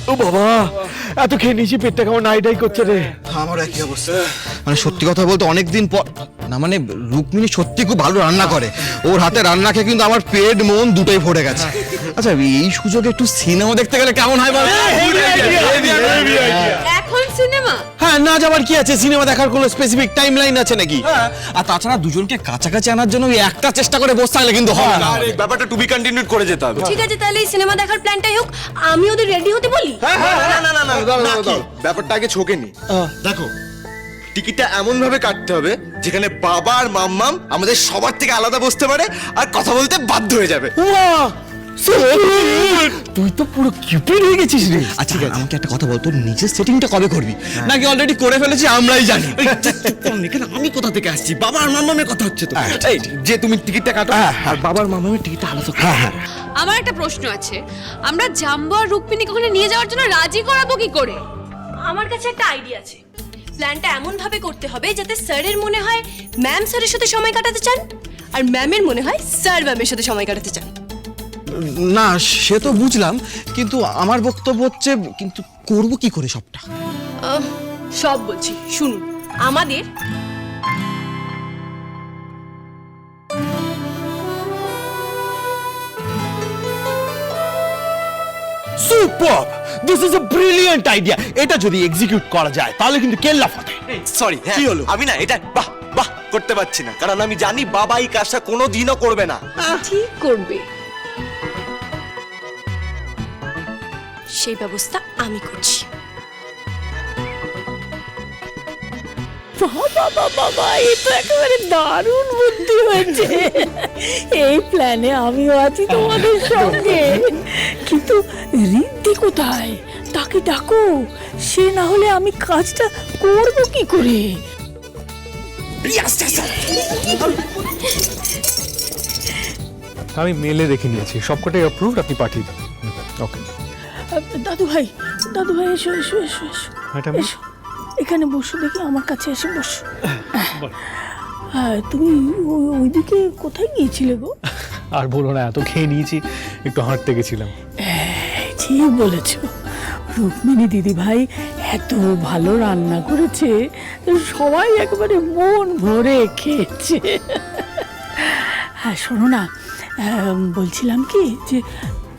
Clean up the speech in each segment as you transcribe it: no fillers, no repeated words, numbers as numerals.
ও বাবা, এত খেয়ে নিয়েছি, পেটটা কেমন নাইডাই করছে রে। আমার একই অবস্থা। মানে সত্যি কথা বলতে অনেকদিন পর না, মানে রুক্মিণী সত্যি খুব ভালো রান্না করে। ওর হাতে রান্না খেয়ে কিন্তু আমার পেট মন দুটোই ভরে গেছে। আচ্ছা, এই সুযোগে একটু সিনেমা দেখতে গেলে কেমন হয় বল? এখন সিনেমা? হ্যাঁ, না যাবার কি আছে? সিনেমা দেখার কোনো স্পেসিফিক টাইম লাইন আছে নাকি? আর তাছাড়া দুজনকে কাছাকাছি আনার জন্য ওই একটা চেষ্টা করে বসে থাকলে কিন্তু হবে না। ব্যাপারটা টু বি কন্টিনিউড করে যেতে হবে। ঠিক আছে, তাহলে এই সিনেমা দেখার প্ল্যানটাই হোক। আমি ওদের রেডি হতে বলি। ব্যাপারটা আগে ছোকে নি। দেখো, টিকিটটা এমন ভাবে কাটতে হবে যেখানে বাবা আর মাম্মাম আমাদের সবার থেকে আলাদা বসতে পারে আর কথা বলতে বাধ্য হয়ে যাবে। তুই তো পুরো কিউপিড হয়ে গেছিস রে। আচ্ছা, আমাকে একটা কথা বল, তোর নিজের সেটিংটা কবে করবি? নাকি অলরেডি করে ফেলেছি আমরাই জানি? কেন, আমি কোথা থেকে আসছি? বাবা আর মাম্মামের কথা হচ্ছে তো। এই যে তুমি টিকিটটা কাটো আর বাবার মাম্মামের টিকিটটা আলাদা। হ্যাঁ, আমার একটা প্রশ্ন আছে, আমরা জাম্বো আর রুক্মিণীকে ওখানে নিয়ে যাওয়ার জন্য রাজি করাবো কি করে? আমার কাছে একটা আইডিয়া আছে। প্ল্যানটা এমন ভাবে করতে হবে যাতে স্যারের মনে হয় ম্যাম স্যারের সাথে সময় কাটাতে চান, আর ম্যামের মনে হয় স্যার ম্যামের সাথে সময় কাটাতে চান। না সে তো বুঝলাম, কিন্তু আমার বক্তব্য হচ্ছে, কিন্তু করব কি করে সবটা? সব বলছি, শুনুন। আমাদের super, this is a brilliant idea. এটা যদি এক্সিকিউট করা যায় তাহলে কিন্তু কেল্লা ফতে। সরি, কি হলো? আমি না এটা বাহ বাহ করতে পারছি না, কারণ আমি জানি বাবা এই কাজটা কোনোদিনও করবে না। ঠিক করবে, সেই ব্যবস্থা আমি করছি। বাবা বাবা, এই তো একেবারে দারুণ বুদ্ধি হয়েছে। এই প্ল্যানে আমিও আছি তোমাদের সঙ্গে, কিন্তু রিদ্ধি কোথায়? তাকে ডাকো, সে না হলে আমি কাজটা করব কি করে? আমি মেলে দেখে নিয়েছি, সবকটাই অ্যাপ্রুভড, আপনি পাঠিয়ে দিন। ওকে দাদু ভাই, দাদু ভাই, এসো এসো এসো এসো ম্যাডাম। এসো, এখানে বসো, দেখি আমার কাছে এসে বসো। হ্যাঁ, তুমি ওইদিকে কোথায় গিয়েছিলে গো? আর বলো না, এত খেয়ে নিয়েছি, একটু হাঁটতে গেছিলাম। ঠিক বলেছ, রুক্মিণী দিদি ভাই এত ভালো রান্না করেছে, সবাই একেবারে মন ভরে খেয়েছে। হ্যাঁ শোনো না, বলছিলাম কি যে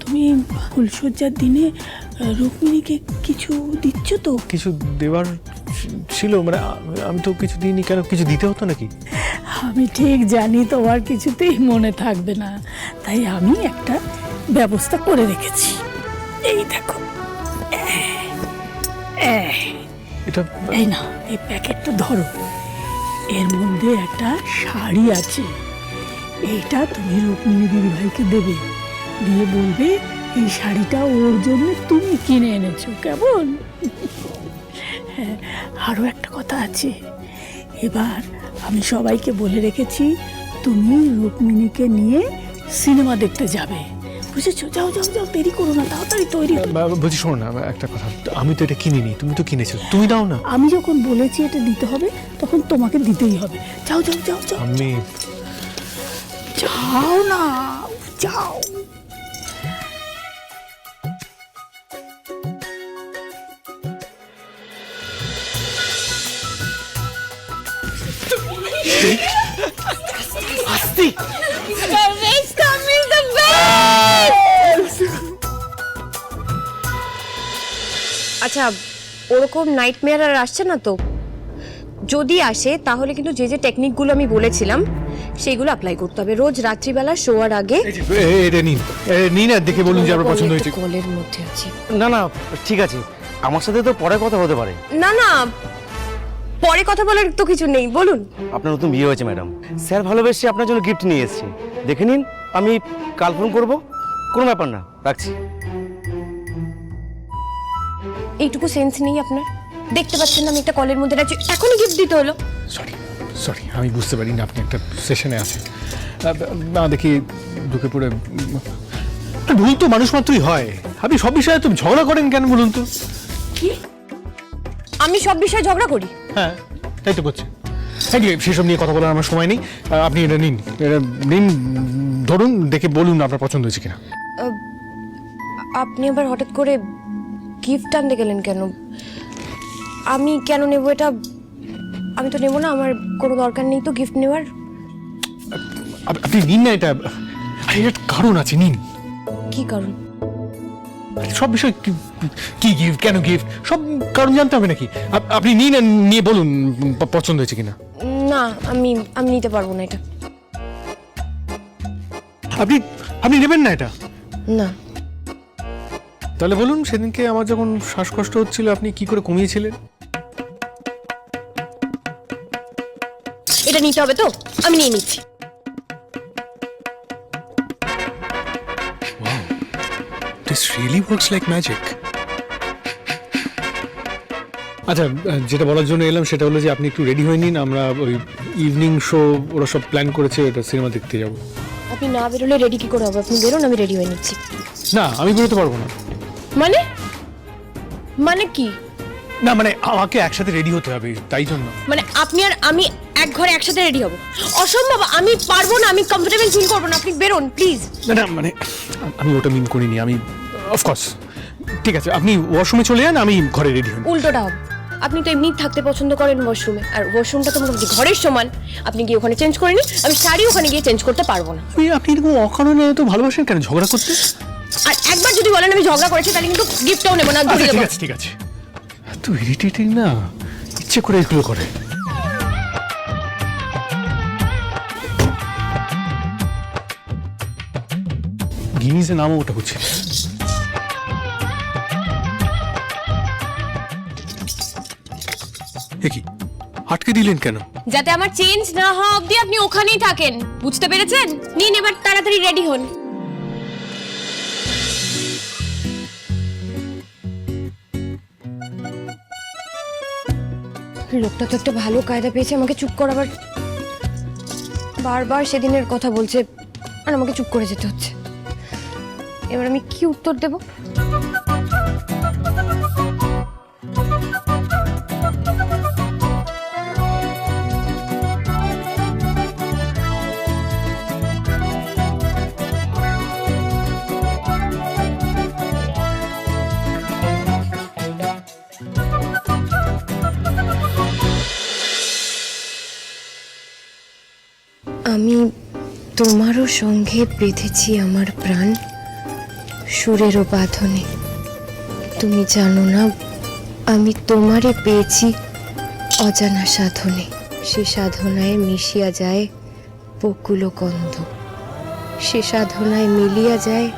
তুমি ফুলসজ্জার দিনে রুক্মিণীকে কিছু দিচ্ছ তো? কিছু দেওয়ার ছিল, মানে আমি তো কিছু দিইনি। কেন, কিছু দিতে হতো নাকি? আমি ঠিক জানি তোমার কিছুতেই মনে থাকবে না, তাই আমি একটা ব্যবস্থা করে রেখেছি। এই দেখো, এটা এই না, এই প্যাকেটটা ধরো, এর মধ্যে একটা শাড়ি আছে। এইটা তুমি রুক্মিণী দিদি ভাইকে দেবে, দিয়ে বলবে এই শাড়িটা ওর জন্য তুমি কিনে এনেছো, কেমন? হ্যাঁ, আরও একটা কথা আছে, এবার আমি সবাইকে বলে রেখেছি তুমি রুক্মিণীকে নিয়ে সিনেমা দেখতে যাবে, বুঝেছো? যাও যাও যাও, দেরি করো না, তাড়াতাড়ি তৈরি হও। বলছি, শোনো না একটা কথা, আমি তো এটা কিনিনি, তুমি তো কিনেছো, তুমি দাও না। আমি যখন বলেছি এটা দিতে হবে, তখন তোমাকে দিতেই হবে। যাও যাও যাও যাও, আমি যাও না, যাও। আচ্ছা, ওরকম নাইটমেয়ার আর আসছে না তো? যদি আসে তাহলে কিন্তু যে যে টেকনিকগুলো আমি বলেছিলাম সেগুলো অ্যাপ্লাই করতে হবে রোজ রাত্রিবেলা শোয়ার আগে। এটা নিন, নিন আর দেখে বলুন যে আপনার পছন্দ হয়েছে। কলের মধ্যে আছে। না না, ঠিক আছে, আমার সাথে তো পরে কথা হতে পারে। না না, পরে কথা বলার তো কিছু নেই, বলুন। আপনার নতুন বিয়ে হয়েছে ম্যাডাম, স্যার ভালোবেসে আপনার জন্য গিফট নিয়ে এসেছি, দেখে নিন। আমি কাল ফোন করবো, কোনো ব্যাপার না, রাখছি। এইটুকু সেন্স নেই আপনার? দেখতে পাচ্ছেন না আমি একটা কলের মধ্যে আছি, এখনই গিফট দিতে হলো? সরি সরি, আমি বুঝতে পারি না আপনি একটা সেশনে আছেন। না দেখি ঢুকে পড়ে, ভুল তো মানুষ মাত্রই হয়। আপনি সব বিষয়ে তো ঝগড়া করেন কেন বলুন তো? কি? আমি সব বিষয়ে ঝগড়া করি? হ্যাঁ, তাই তো করছে। হ্যাঁ, সেসব নিয়ে কথা বলার আমার সময় নেই। আপনি এটা নিন, এটা নিন, ধরুন, দেখে বলুন আপনার পছন্দ হয়েছে কিনা। আপনি আবার হঠাৎ করে গিফট আনতে গেলেন কেন? আমি কেন নেব এটা? আমি তো নেব না, আমার কোনো দরকার নেই তো গিফট নেওয়ার। আপনি নিন না এটা। আরে এর কারণ আছে, নিন। কি কারণ? সব বিষয় কি গিফট, কেন গিফট, সব কারণ জানতে হবে নাকি? আপনি নিন আর নিয়ে বলুন পছন্দ হয়েছে কিনা। না, আমি নিতে পারবো না এটা। আপনি নেবেন না এটা? না। তাহলে বলুন, সেদিনকে আমার যখন শ্বাসকষ্ট হচ্ছিল আপনি কি করে কমিয়েছিলেন? এটা নিতে হবে তো, আমি নিয়ে নিচ্ছি। This really works like magic. আচ্ছা, যেটা বলার জন্য এলাম সেটা হলো যে আপনি একটু রেডি হয়ে নিন, আমরা ওই ইভিনিং শো ওরা সব প্ল্যান করেছে, ওটা সিনেমা দেখতে যাব। আপনি না বেরোলে রেডি কি করে হবে? আপনি বেরোন, আমি রেডি হয়ে নিচ্ছি। না, আমি বেরোতে পারবো না। মানে কি? না মানে আমাকে একসাথে রেডি হতে হবে, তাই জন্য। মানে আপনি আর আমি এক ঘরে একসাথে রেডি হব? অসম্ভব, আমি পারবো না, আমি কমফোর্টেবল ফিল করবো না। আপনি বেরোন প্লিজ। না মানে আমি ওটা মিন করিনি, আমি অফকোর্স। ঠিক আছে, আপনি ওয়াশরুমে চলে যান, আমি ঘরে রেডি হই। উল্টোটা হবে। আপনি তো এমনি থাকতে পছন্দ করেন ওয়াশরুমে, আর ওয়াশরুমটা তো মোটামুটি ঘরের সমান। আপনি গিয়ে ওখানে চেঞ্জ করে নিন, আমি শাড়ি ওখানে গিয়ে চেঞ্জ করতে পারবো না। আপনি এরকম অকারণে তো ভালোবাসেন কেন, ঝগড়া করতে? আর একবার যদি বলেন আমি ঝগড়া করেছি, তাহলে কিন্তু গিফটটাও নেবো না, ধরে দেবো। ঠিক আছে, এত ইরিটেটিং না, ইচ্ছে করে এগুলো করে। গিনিজে নামও ওটা হচ্ছে। কি আটকে দিলেন কেন? যাতে আমার চেঞ্জ না হওয়া অবধি আপনি ওখানেই থাকেন, বুঝতে পেরেছেন? নিন এবার তাড়াতাড়ি রেডি হন। লোকটা তো একটা ভালো কায়দা পেয়েছে আমাকে চুপ করাবার। বারবার সেদিনের কথা বলছে আর আমাকে চুপ করে যেতে হচ্ছে। এবার আমি কি উত্তর দেব? আমি তোমারও সঙ্গে বেঁধেছি আমার প্রাণ সুরেরও বাঁধনে। তুমি জানো না আমি তোমারে পেয়েছি অজানা সাধনে। সে সাধনায় মিশিয়া যায় বকুল কন্দ, সে সাধনায় মিলিয়া যায়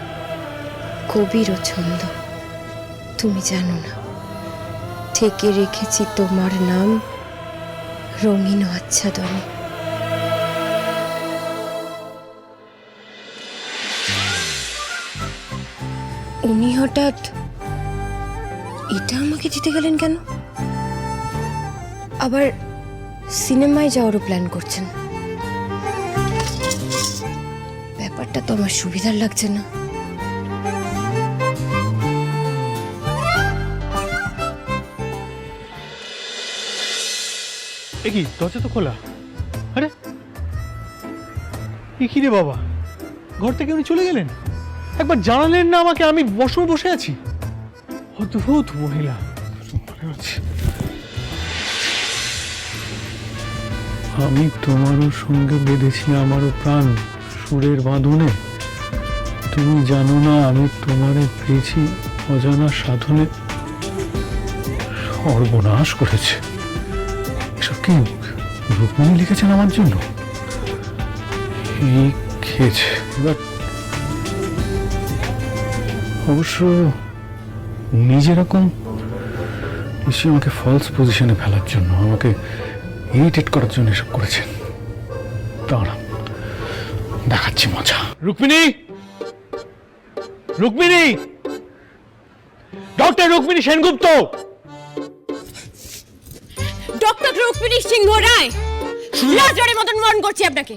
কবির ছন্দ। তুমি জানো না থেকে রেখেছি তোমার নাম রঙিন আচ্ছাদনে। উনি হঠাৎ এটা আমাকে দিতে গেলেন কেন? আবার সিনেমায় যাওয়ারও প্ল্যান করছেন। ব্যাপারটা তো আমার সুবিধার লাগছে না। কি দরজা তো খোলা? আরে কি রে বাবা, ঘর থেকে উনি চলে গেলেন, একবার জানালেন না আমাকে? আমি ওয়াশরুমে বসে আছি। অদ্ভুত মহিলা। আমি তোমারও সঙ্গে বেঁধেছি আমারও প্রাণ সুরের বাঁধনে। তুমি জানো না আমি তোমারে পেয়েছি অজানা সাধনে। সর্বনাশ করেছে। এসব কি রুক্মিণী লিখেছেন আমার জন্য? এই খেয়েছে এবার। অবশ্য নিজে রকম নিশ্চয়ই আমাকে ফলস পজিশনে ফেলার জন্য, আমাকে ইরিটেট করার জন্য এসব করেছেন। দাঁড়া, দেখাচ্ছি মজা। রুক্মিণী, রুক্মিণী, ডক্টর রুক্মিণী সেনগুপ্ত। ডক্টর রুক্মিণী সিংহ রায়, লাজরে মতন মরণ করছি আপনাকে।